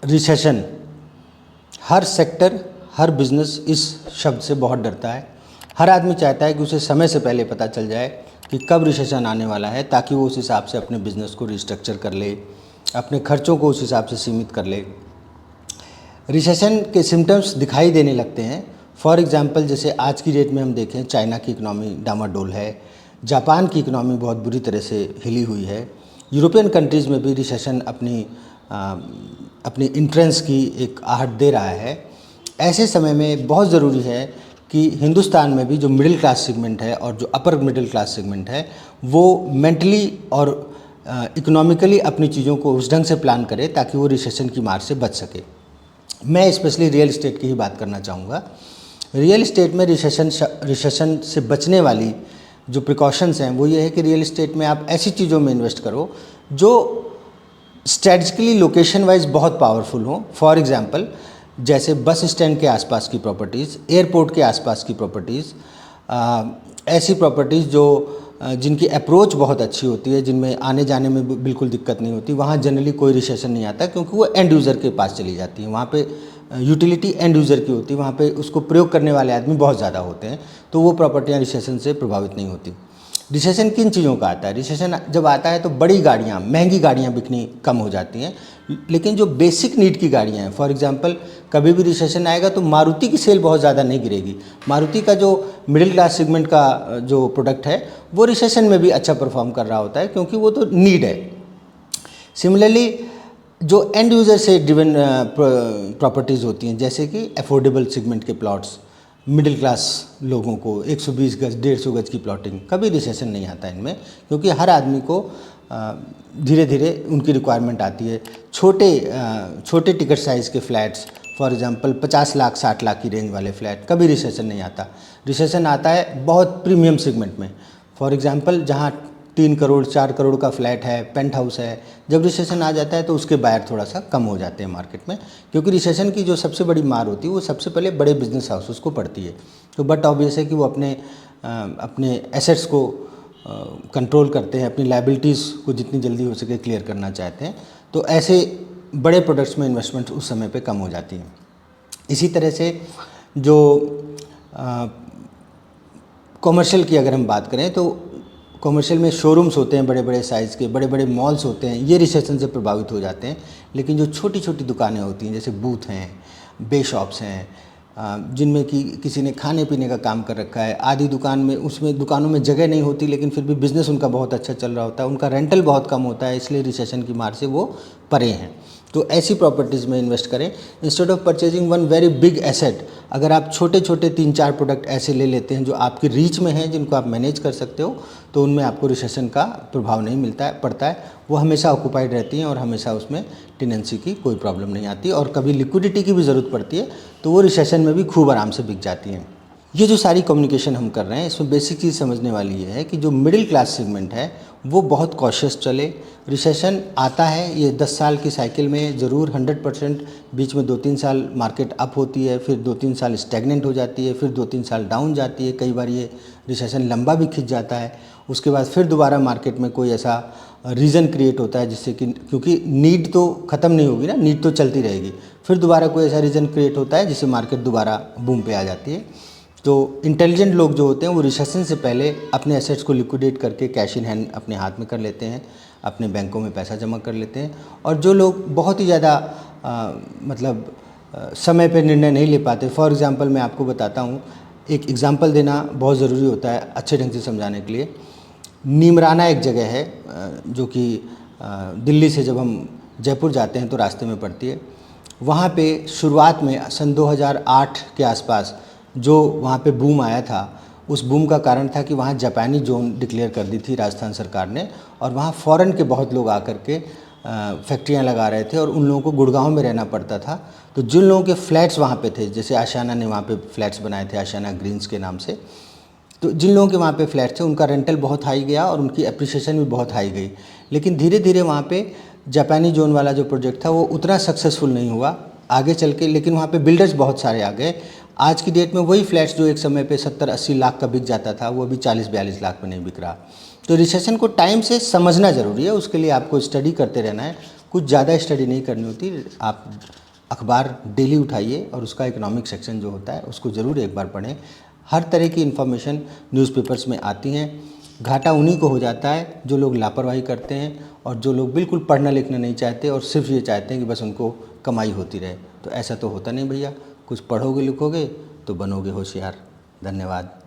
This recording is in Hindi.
रिसेशन, हर सेक्टर, हर बिजनेस इस शब्द से बहुत डरता है। हर आदमी चाहता है कि उसे समय से पहले पता चल जाए कि कब रिसेशन आने वाला है, ताकि वो उस हिसाब से अपने बिजनेस को रिस्ट्रक्चर कर ले, अपने खर्चों को उस हिसाब से सीमित कर ले। रिसेशन के सिम्टम्स दिखाई देने लगते हैं। फॉर एग्जांपल, जैसे आज की डेट में हम देखें, चाइना की इकनॉमी डामाडोल है, जापान की इकनॉमी बहुत बुरी तरह से हिली हुई है, यूरोपियन कंट्रीज़ में भी रिसेशन अपनी इंट्रेंस की एक आहट दे रहा है। ऐसे समय में बहुत ज़रूरी है कि हिंदुस्तान में भी जो मिडिल क्लास सेगमेंट है और जो अपर मिडिल क्लास सेगमेंट है, वो मेंटली और इकोनॉमिकली अपनी चीज़ों को उस ढंग से प्लान करे ताकि वो रिसेशन की मार से बच सके। मैं स्पेशली रियल एस्टेट की ही बात करना चाहूँगा। रियल एस्टेट में रिसेशन से बचने वाली जो प्रिकॉशंस हैं वो ये है कि रियल एस्टेट में आप ऐसी चीज़ों में इन्वेस्ट करो जो स्ट्रेटजिकली लोकेशन वाइज बहुत पावरफुल हो। फॉर एग्जांपल, जैसे बस स्टैंड के आसपास की प्रॉपर्टीज़, एयरपोर्ट के आसपास की प्रॉपर्टीज़, ऐसी प्रॉपर्टीज़ जो जिनकी अप्रोच बहुत अच्छी होती है, जिनमें आने जाने में बिल्कुल दिक्कत नहीं होती, वहाँ जनरली कोई रिसेशन नहीं आता क्योंकि वो एंड यूज़र के पास चली जाती है। वहाँ पे यूटिलिटी एंड यूज़र की होती है, वहाँ पे उसको प्रयोग करने वाले आदमी बहुत ज़्यादा होते हैं, तो वो प्रॉपर्टियाँ रिसेशन से प्रभावित नहीं होती। रिसेशन किन चीज़ों का आता है? रिसेशन जब आता है तो बड़ी गाड़ियाँ, महंगी गाड़ियाँ बिकनी कम हो जाती हैं, लेकिन जो बेसिक नीड की गाड़ियाँ हैं, फॉर एग्जांपल कभी भी रिसेशन आएगा तो मारुति की सेल बहुत ज़्यादा नहीं गिरेगी। मारुति का जो मिडिल क्लास सेगमेंट का जो प्रोडक्ट है वो रिसेशन में भी अच्छा परफॉर्म कर रहा होता है क्योंकि वो तो नीड है। सिमिलरली जो एंड यूज़र से ड्रिवन प्रॉपर्टीज़ होती हैं, जैसे कि अफोर्डेबल सेगमेंट के प्लॉट्स, मिडिल क्लास लोगों को 120 गज 150 गज की प्लॉटिंग, कभी रिसेशन नहीं आता इनमें क्योंकि हर आदमी को धीरे धीरे उनकी रिक्वायरमेंट आती है। छोटे टिकट साइज़ के flats, for example 50 lakh 60 lakh की रेंज वाले फ्लैट, कभी रिसेशन नहीं आता। रिसेशन आता है बहुत प्रीमियम सेगमेंट में। फॉर एग्जांपल, जहाँ 3 करोड़ 4 करोड़ का फ्लैट है, पेंट हाउस है, जब रिसेशन आ जाता है तो उसके बायर थोड़ा सा कम हो जाते हैं मार्केट में, क्योंकि रिसेशन की जो सबसे बड़ी मार होती है वो सबसे पहले बड़े बिजनेस हाउसेस को पड़ती है। तो बट ऑब्वियस है कि वो अपने एसेट्स को कंट्रोल करते हैं, अपनी लायबिलिटीज़ को जितनी जल्दी हो सके क्लियर करना चाहते हैं, तो ऐसे बड़े प्रोडक्ट्स में इन्वेस्टमेंट उस समय पे कम हो जाती हैं। इसी तरह से जो कॉमर्शियल की अगर हम बात करें तो कॉमर्शियल में शोरूम्स होते हैं बड़े बड़े साइज़ के, बड़े बड़े मॉल्स होते हैं, ये रिसेशन से प्रभावित हो जाते हैं। लेकिन जो छोटी छोटी दुकानें होती हैं, जैसे बूथ हैं, बे शॉप्स हैं, जिनमें कि किसी ने खाने पीने का काम कर रखा है, आधी दुकानों में जगह नहीं होती, लेकिन फिर भी बिज़नेस उनका बहुत अच्छा चल रहा होता है, उनका रेंटल बहुत कम होता है, इसलिए रिसेशन की मार से वो परे हैं। तो ऐसी प्रॉपर्टीज़ में इन्वेस्ट करें instead of purchasing one very big asset. अगर आप छोटे छोटे 3-4 प्रोडक्ट ऐसे ले लेते हैं जो आपकी रीच में हैं, जिनको आप मैनेज कर सकते हो, तो उनमें आपको रिसेशन का प्रभाव नहीं पड़ता है। वो हमेशा ऑक्यूपाइड रहती हैं और हमेशा उसमें टेनेंसी की कोई प्रॉब्लम नहीं आती, और कभी लिक्विडिटी की भी ज़रूरत पड़ती है तो वो रिसेशन में भी खूब आराम से बिक जाती हैं। ये जो सारी कम्युनिकेशन हम कर रहे हैं, इसमें बेसिक चीज़ समझने वाली ये है कि जो मिडिल क्लास सेगमेंट है वो बहुत कॉशियस चले। रिसेशन आता है, ये 10 साल की साइकिल में ज़रूर 100%, बीच में 2-3 साल मार्केट अप होती है, फिर 2-3 साल स्टैग्नेंट हो जाती है, फिर 2-3 साल डाउन जाती है, कई बार ये रिसेशन लंबा भी खिंच जाता है। उसके बाद फिर दोबारा मार्केट में कोई ऐसा रीज़न क्रिएट होता है जिससे कि, क्योंकि नीड तो ख़त्म नहीं होगी ना, नीड तो चलती रहेगी, फिर दोबारा कोई ऐसा रीज़न क्रिएट होता है जिससे मार्केट दोबारा बूम पे आ जाती है। तो इंटेलिजेंट लोग जो होते हैं वो रिसेशन से पहले अपने एसेट्स को लिक्विडेट करके कैश इन हैंड अपने हाथ में कर लेते हैं, अपने बैंकों में पैसा जमा कर लेते हैं। और जो लोग बहुत ही ज़्यादा समय पे निर्णय नहीं ले पाते, फॉर एग्ज़ाम्पल मैं आपको बताता हूँ, एक एग्ज़ाम्पल देना बहुत ज़रूरी होता है अच्छे ढंग से समझाने के लिए। नीमराना एक जगह है जो कि दिल्ली से जब हम जयपुर जाते हैं तो रास्ते में पड़ती है। वहाँ पे शुरुआत में सन 2008 के आसपास जो वहाँ पे बूम आया था, उस बूम का कारण था कि वहाँ जापानी जोन डिक्लेयर कर दी थी राजस्थान सरकार ने, और वहाँ फ़ॉरेन के बहुत लोग आकर के फैक्ट्रियाँ लगा रहे थे और उन लोगों को गुड़गांव में रहना पड़ता था। तो जिन लोगों के फ्लैट्स वहाँ पे थे, जैसे आशियाना ने वहाँ पे फ्लैट्स बनाए थे, आशियाना ग्रीन्स के नाम से, तो जिन लोगों के वहाँ पे फ्लैट थे उनका रेंटल बहुत हाई गया और उनकी एप्रिसिएशन भी बहुत हाई गई। लेकिन धीरे धीरे वहाँ पे जापानी जोन वाला जो प्रोजेक्ट था वो उतना सक्सेसफुल नहीं हुआ आगे चल के, लेकिन वहाँ पे बिल्डर्स बहुत सारे आ गए। आज की डेट में वही फ्लैट्स जो एक समय पे 70-80 लाख का बिक जाता था, वो अभी 40-42 लाख में नहीं बिक रहा। तो रिसेशन को टाइम से समझना ज़रूरी है, उसके लिए आपको स्टडी करते रहना है, कुछ ज़्यादा स्टडी नहीं करनी होती, आप अखबार डेली उठाइए और उसका इकोनॉमिक सेक्शन जो होता है उसको ज़रूर एक बार पढ़ें। हर तरह की इन्फॉर्मेशन न्यूज़पेपर्स में आती हैं। घाटा उन्हीं को हो जाता है जो लोग लापरवाही करते हैं और जो लोग बिल्कुल पढ़ना लिखना नहीं चाहते और सिर्फ ये चाहते हैं कि बस उनको कमाई होती रहे। तो ऐसा तो होता नहीं भैया, कुछ पढ़ोगे लिखोगे तो बनोगे होशियार। धन्यवाद।